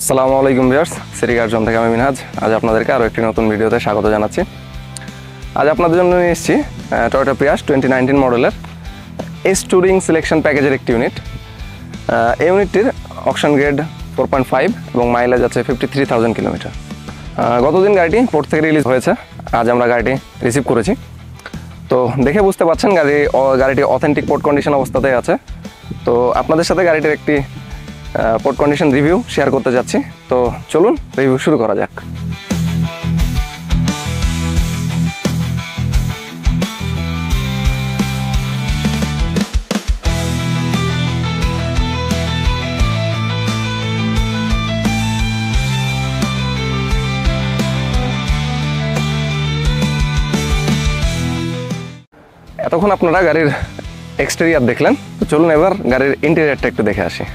আসসালামু আলাইকুম viewers, city কার zone থেকে আমি মিনহাজ। আজ আপনাদেরকে আরও একটি নতুন ভিডিওতে স্বাগত জানাচ্ছি। আজ আপনাদের জন্য নিয়ে এসেছি টয়োটা প্রিয়াস 2019 মডেলের এস টুরিং সিলেকশন প্যাকেজের একটি ইউনিট। এই ইউনিটটির অকশন গ্রেড 4.5 এবং মাইলেজ আছে 53,000 কিলোমিটার। গতদিন গাড়িটি পোর্ট থেকে রিলিজ হয়েছে, আজ আমরা গাড়িটি রিসিভ করেছি। তো দেখে বুঝতে পারছেন গাড়িটি অথেন্টিক পোর্ট কন্ডিশন অবস্থাতেই আছে। তো আপনাদের সাথে গাড়িটির একটি পোর্ট কন্ডিশন রিভিউ শেয়ার করতে যাচ্ছি। তো চলুন রিভিউ শুরু করা যাক। এতক্ষণ আপনারা গাড়ির এক্সটেরিয়ার দেখলেন, তো চলুন এবার গাড়ির ইন্টেরিয়ারটা একটু দেখে আসি।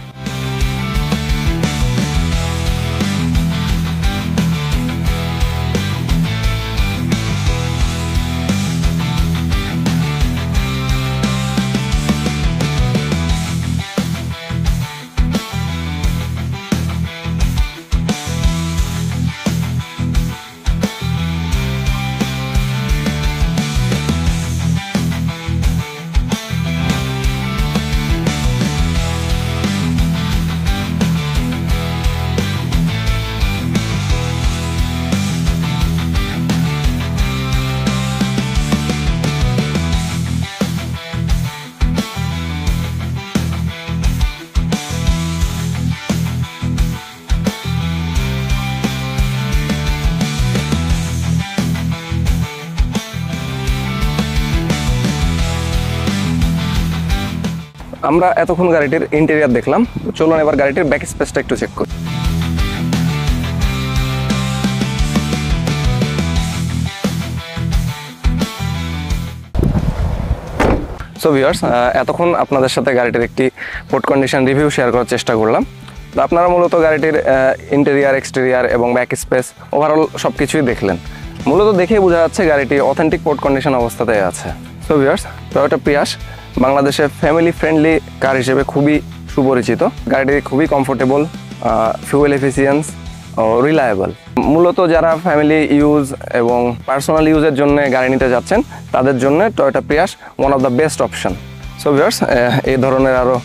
আমরা এতক্ষণ গাড়িটির ইন্টেরিয়ার দেখলাম, চলুন এবার গাড়িটির ব্যাক স্পেসটা একটু চেক করি। সো ভিউয়ার্স, এতক্ষণ আপনাদের সাথে গাড়িটির একটি পোর্ট কন্ডিশন রিভিউ শেয়ার করার চেষ্টা করলাম। তো আপনারা মূলত গাড়িটির ইন্টেরিয়ার, এক্সটেরিয়ার এবং ব্যাক স্পেস ওভারঅল সব কিছুই দেখলেন। মূলত দেখেই বোঝা যাচ্ছে গাড়িটি অথেন্টিক পোর্ট কন্ডিশন অবস্থাতে আছে। সো ভিউয়ার্স, টয়োটা প্রিয়াস বাংলাদেশে ফ্যামিলি ফ্রেন্ডলি কার হিসেবে খুবই সুপরিচিত। গাড়িটি খুবই কমফোর্টেবল, ফিউয়েল এফিসিয়েন্স ও রিলায়েবল। মূলত যারা ফ্যামিলি ইউজ এবং পার্সোনাল ইউজের জন্য গাড়ি নিতে যাচ্ছেন, তাদের জন্য Toyota Prius one of the best option. So viewers, এই ধরনের আরও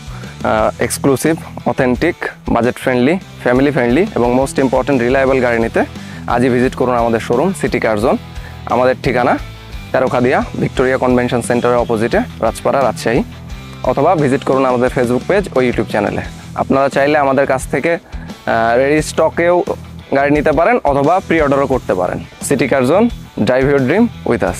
exclusive, authentic, budget friendly, family friendly এবং মোস্ট ইম্পর্টেন্ট রিলায়েবল গাড়ি নিতে আজই ভিজিট করুন আমাদের শোরুম সিটি কার জোন। আমাদের ঠিকানা তেরোখাদিয়া ভিক্টোরিয়া কনভেনশন সেন্টারের অপোজিটে, রাজপাড়া, রাজশাহী। অথবা ভিজিট করুন আমাদের ফেসবুক পেজ ও ইউটিউব চ্যানেলে। আপনারা চাইলে আমাদের কাছ থেকে রেডি স্টকেও গাড়ি নিতে পারেন অথবা প্রি অর্ডারও করতে পারেন। City car zone, drive your dream with us.